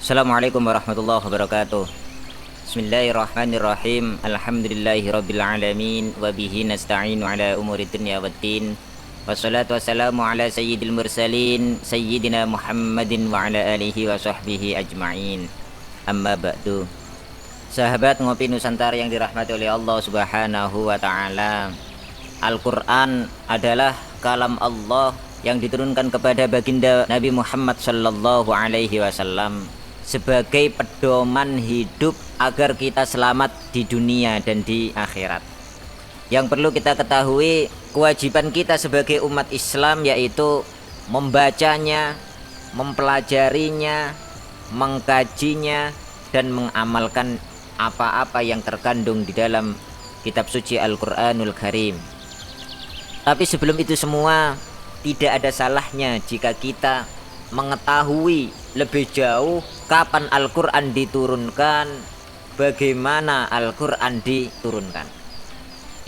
Assalamualaikum warahmatullahi wabarakatuh. Bismillahirrahmanirrahim. Alhamdulillahirabbil alamin wa bihi nasta'inu ala umuri dunya waddin. Wassalatu wassalamu ala sayyidil mursalin sayyidina Muhammadin wa ala alihi wa sahbihi ajma'in. Amma ba'du. Sahabat Ngopi Nusantara yang dirahmati oleh Allah Subhanahu wa taala. Al-Qur'an adalah kalam Allah yang diturunkan kepada baginda Nabi Muhammad sallallahu alaihi wasallam sebagai pedoman hidup agar kita selamat di dunia dan di akhirat. Yang perlu kita ketahui, kewajiban kita sebagai umat Islam yaitu membacanya, mempelajarinya, mengkajinya, dan mengamalkan apa-apa yang terkandung di dalam kitab suci Al-Qur'anul Karim. Tapi sebelum itu semua, tidak ada salahnya jika kita mengetahui lebih jauh kapan Al-Quran diturunkan, bagaimana Al-Quran diturunkan.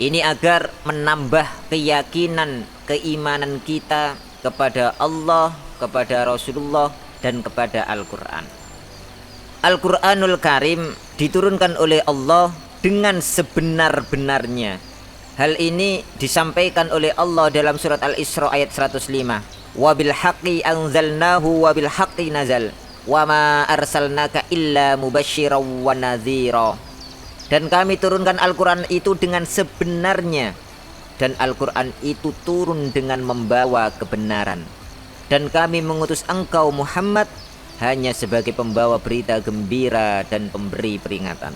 Ini agar menambah keyakinan, keimanan kita kepada Allah, kepada Rasulullah, dan kepada Al-Quran. Al-Quranul Karim diturunkan oleh Allah dengan sebenar-benarnya. Hal ini disampaikan oleh Allah dalam surat Al-Isra ayat 105. Wa bil haqqi anzalnahu wa bil haqqi nazal wa ma arsalnaka illa mubasysyiran wa nadhira. Dan kami turunkan Al-Qur'an itu dengan sebenarnya, dan Al-Qur'an itu turun dengan membawa kebenaran. Dan kami mengutus engkau Muhammad hanya sebagai pembawa berita gembira dan pemberi peringatan.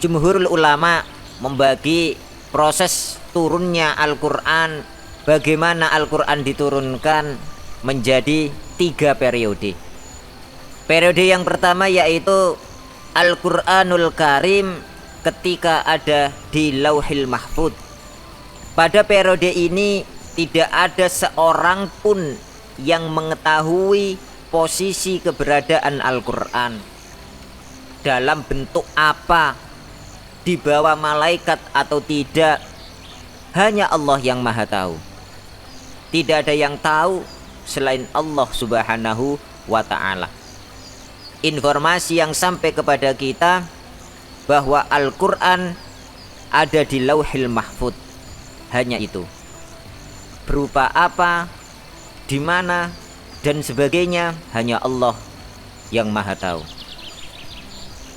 Jumhurul ulama membagi proses turunnya Al-Qur'an, bagaimana Al-Quran diturunkan, menjadi 3 periode. Periode yang pertama yaitu Al-Quranul Karim ketika ada di Lauhil Mahfud. Pada periode ini tidak ada seorang pun yang mengetahui posisi keberadaan Al-Quran, dalam bentuk apa, dibawa malaikat atau tidak, hanya Allah yang maha tahu. Tidak ada yang tahu selain Allah Subhanahu wa ta'ala. Informasi yang sampai kepada kita bahwa Al-Quran ada di Lauhil Mahfud, hanya itu. Berupa apa, di mana, dan sebagainya, hanya Allah yang maha tahu.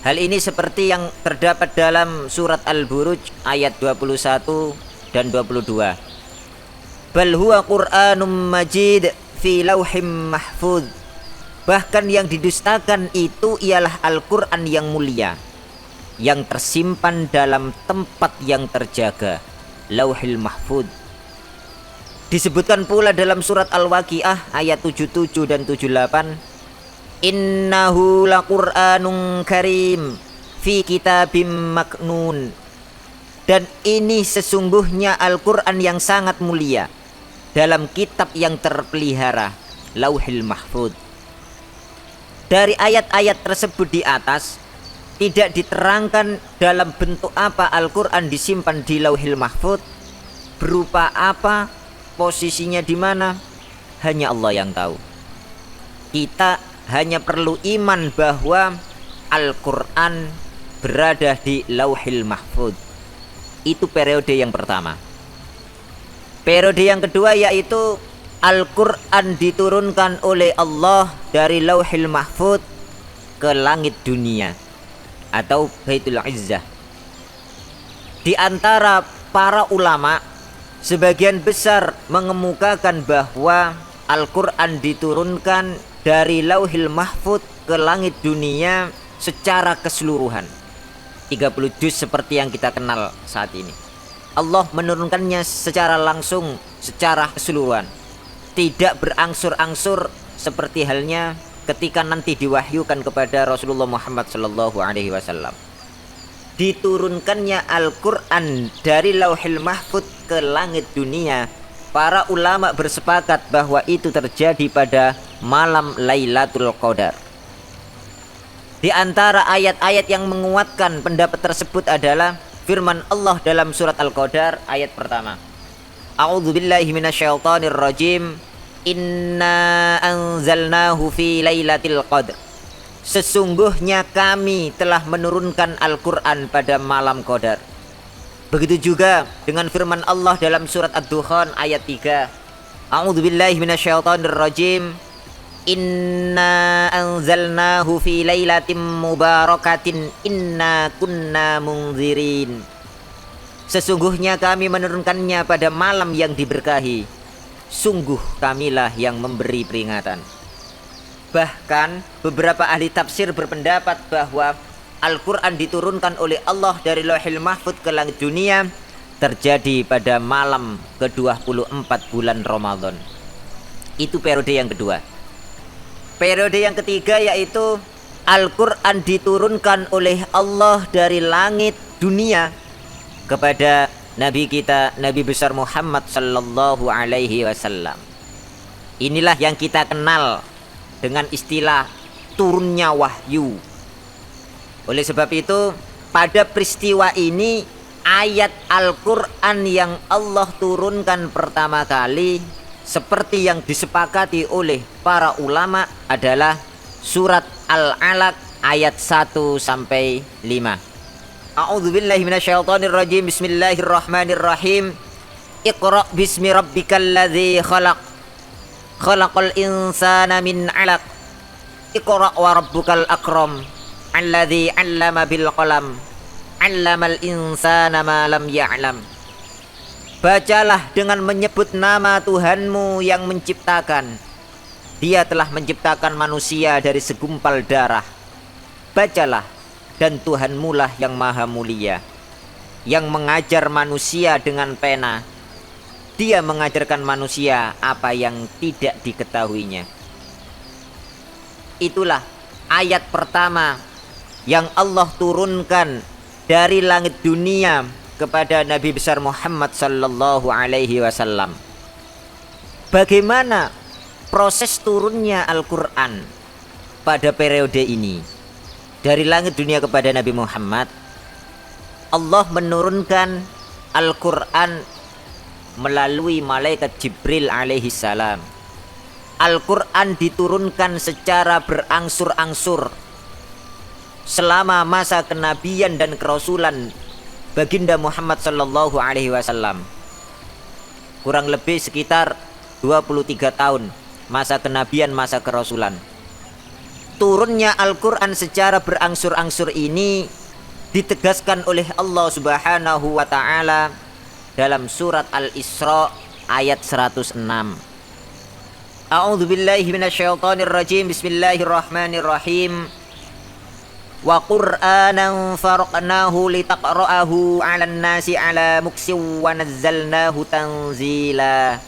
Hal ini seperti yang terdapat dalam surat Al-Buruj ayat 21 dan 22. Bal huwa Qur'anum Majid fi lauhim mahfud. Bahkan yang didustakan itu ialah Al-Quran yang mulia, yang tersimpan dalam tempat yang terjaga, Lauhil Mahfud. Disebutkan pula dalam surat Al-Waqiah ayat 77 dan 78. Innahu laqur'anun karim fi kitabim maknun. Dan ini sesungguhnya Al-Quran yang sangat mulia dalam kitab yang terpelihara, Lauhil Mahfud. Dari ayat-ayat tersebut di atas tidak diterangkan dalam bentuk apa Al-Quran disimpan di Lauhil Mahfud, berupa apa, posisinya di mana, hanya Allah yang tahu. Kita hanya perlu iman bahwa Al-Quran berada di Lauhil Mahfud. Itu periode yang pertama. Periode yang kedua yaitu Al-Quran diturunkan oleh Allah dari Lauhil Mahfud ke langit dunia atau Baitul Izzah. Di antara para ulama, sebagian besar mengemukakan bahwa Al-Quran diturunkan dari Lauhil Mahfud ke langit dunia secara keseluruhan. 30 juz seperti yang kita kenal saat ini. Allah menurunkannya secara langsung, secara keseluruhan, tidak berangsur-angsur seperti halnya ketika nanti diwahyukan kepada Rasulullah Muhammad sallallahu alaihi wasallam. Diturunkannya Al-Quran dari Lauhil Mahfud ke langit dunia, para ulama bersepakat bahwa itu terjadi pada malam Lailatul Qadar. Di antara ayat-ayat yang menguatkan pendapat tersebut adalah firman Allah dalam surat Al-Qadar ayat pertama. A'udzubillahi minasyaitonir rajim. Inna anzalnahu fi lailatul qadr. Sesungguhnya kami telah menurunkan Al-Quran pada malam Qadar. Begitu juga dengan firman Allah dalam surat Ad-Dukhan ayat 3. A'udzubillahi minasyaitonirrajim. Inna anzalnahu fi lailatin mubarakatin inna kunna munzirin. Sesungguhnya kami menurunkannya pada malam yang diberkahi. Sungguh kamilah yang memberi peringatan. Bahkan beberapa ahli tafsir berpendapat bahwa Al-Quran diturunkan oleh Allah dari Lauhil Mahfuz ke langit dunia terjadi pada malam ke-24 bulan Ramadan. Itu periode yang kedua. Periode yang ketiga yaitu Al-Quran diturunkan oleh Allah dari langit dunia kepada Nabi kita, Nabi besar Muhammad sallallahu alaihi wasallam. Inilah yang kita kenal dengan istilah turunnya wahyu. Oleh sebab itu, pada peristiwa ini ayat Al-Quran yang Allah turunkan pertama kali seperti yang disepakati oleh para ulama adalah surat Al-Alaq ayat 1 sampai 5. A'udzubillahi minasyaitonirrajim. Bismillahirrahmanirrahim. Iqra bismi rabbikal ladzi khalaq. Khalaqal insana min 'alaq. Iqra wa rabbukal akram. Alladzi 'allama bil qalam. 'Allamal insana ma lam ya'lam. Bacalah dengan menyebut nama Tuhanmu yang menciptakan. Dia telah menciptakan manusia dari segumpal darah. Bacalah, dan Tuhanmu lah yang maha mulia, yang mengajar manusia dengan pena. Dia mengajarkan manusia apa yang tidak diketahuinya. Itulah ayat pertama yang Allah turunkan dari langit dunia kepada Nabi besar Muhammad sallallahu alaihi wasallam. Bagaimana proses turunnya Al-Quran pada periode ini? Dari langit dunia kepada Nabi Muhammad, Allah menurunkan Al-Quran melalui malaikat Jibril alaihi salam. Al-Quran diturunkan secara berangsur-angsur selama masa kenabian dan kerasulan Baginda Muhammad sallallahu alaihi wasallam. Kurang lebih sekitar 23 tahun masa kenabian, masa kerasulan. Turunnya Al-Quran secara berangsur-angsur ini ditegaskan oleh Allah Subhanahu wa ta'ala dalam surat Al-Isra ayat 106. A'udzubillahi minasyaitonirrajim. Bismillahirrahmanirrahim. Wa qur'anan faraqnahu litaqra'ahu 'alan nasi 'ala muksin wa nazzalnahu tanzila.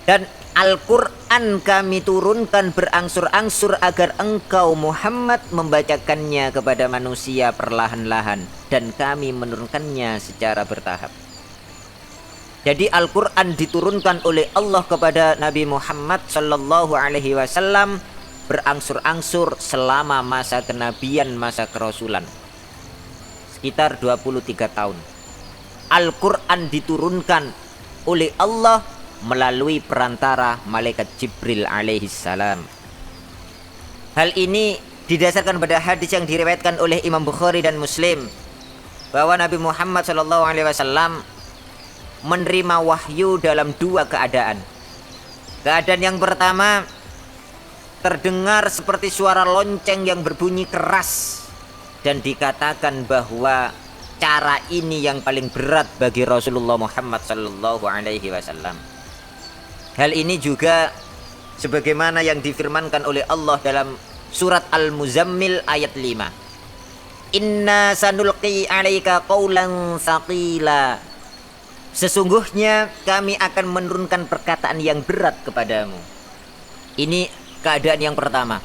Dan Al-Quran kami turunkan berangsur-angsur agar engkau Muhammad membacakannya kepada manusia perlahan-lahan, dan kami menurunkannya secara bertahap. Jadi Al-Quran diturunkan oleh Allah kepada Nabi Muhammad sallallahu alaihi wasallam berangsur-angsur selama masa kenabian, masa kerasulan, sekitar 23 tahun. Al-Quran diturunkan oleh Allah melalui perantara malaikat Jibril alaihi salam. Hal ini didasarkan pada hadis yang diriwayatkan oleh Imam Bukhari dan Muslim bahwa Nabi Muhammad sallallahu alaihi wasallam menerima wahyu dalam dua keadaan. Keadaan yang pertama, terdengar seperti suara lonceng yang berbunyi keras, dan dikatakan bahwa cara ini yang paling berat bagi Rasulullah Muhammad sallallahu alaihi wasallam. Hal ini juga sebagaimana yang difirmankan oleh Allah dalam surat Al-Muzammil ayat 5. Inna sanulqi 'alaika qawlan tsaqila. Sesungguhnya kami akan menurunkan perkataan yang berat kepadamu. Ini keadaan yang pertama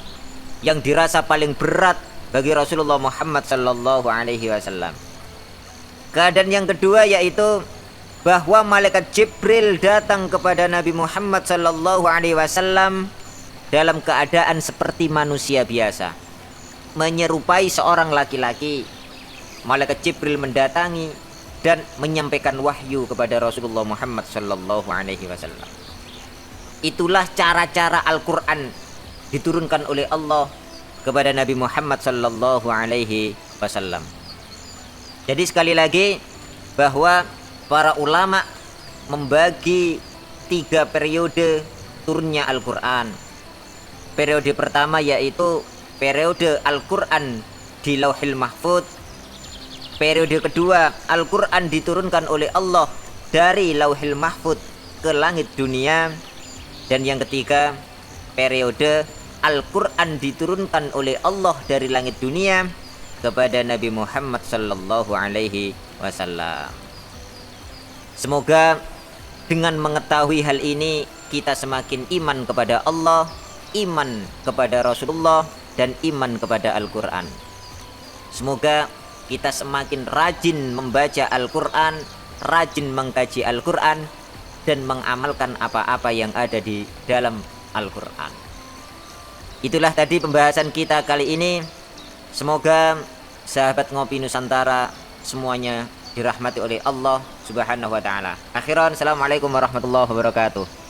yang dirasa paling berat bagi Rasulullah Muhammad sallallahu alaihi wasallam. Keadaan yang kedua yaitu bahwa malaikat Jibril datang kepada Nabi Muhammad sallallahu alaihi wasallam dalam keadaan seperti manusia biasa, menyerupai seorang laki-laki. Malaikat Jibril mendatangi dan menyampaikan wahyu kepada Rasulullah Muhammad sallallahu alaihi wasallam. Itulah cara-cara Al-Quran diturunkan oleh Allah kepada Nabi Muhammad sallallahu alaihi wasallam. Jadi sekali lagi bahwa para ulama membagi 3 periode turunnya Al-Qur'an. Periode pertama yaitu periode Al-Qur'an di Lauhil Mahfuz. Periode kedua, Al-Qur'an diturunkan oleh Allah dari Lauhil Mahfuz ke langit dunia. Dan yang ketiga, periode Al-Qur'an diturunkan oleh Allah dari langit dunia kepada Nabi Muhammad sallallahu alaihi wasallam. Semoga dengan mengetahui hal ini kita semakin iman kepada Allah, iman kepada Rasulullah, dan iman kepada Al-Qur'an. Semoga kita semakin rajin membaca Al-Qur'an, rajin mengkaji Al-Qur'an, dan mengamalkan apa-apa yang ada di dalam Al-Qur'an. Itulah tadi pembahasan kita kali ini. Semoga sahabat Ngopi Nusantara semuanya dirahmati oleh Allah Subhanahu wa taala. Akhiran, assalamualaikum warahmatullahi wabarakatuh.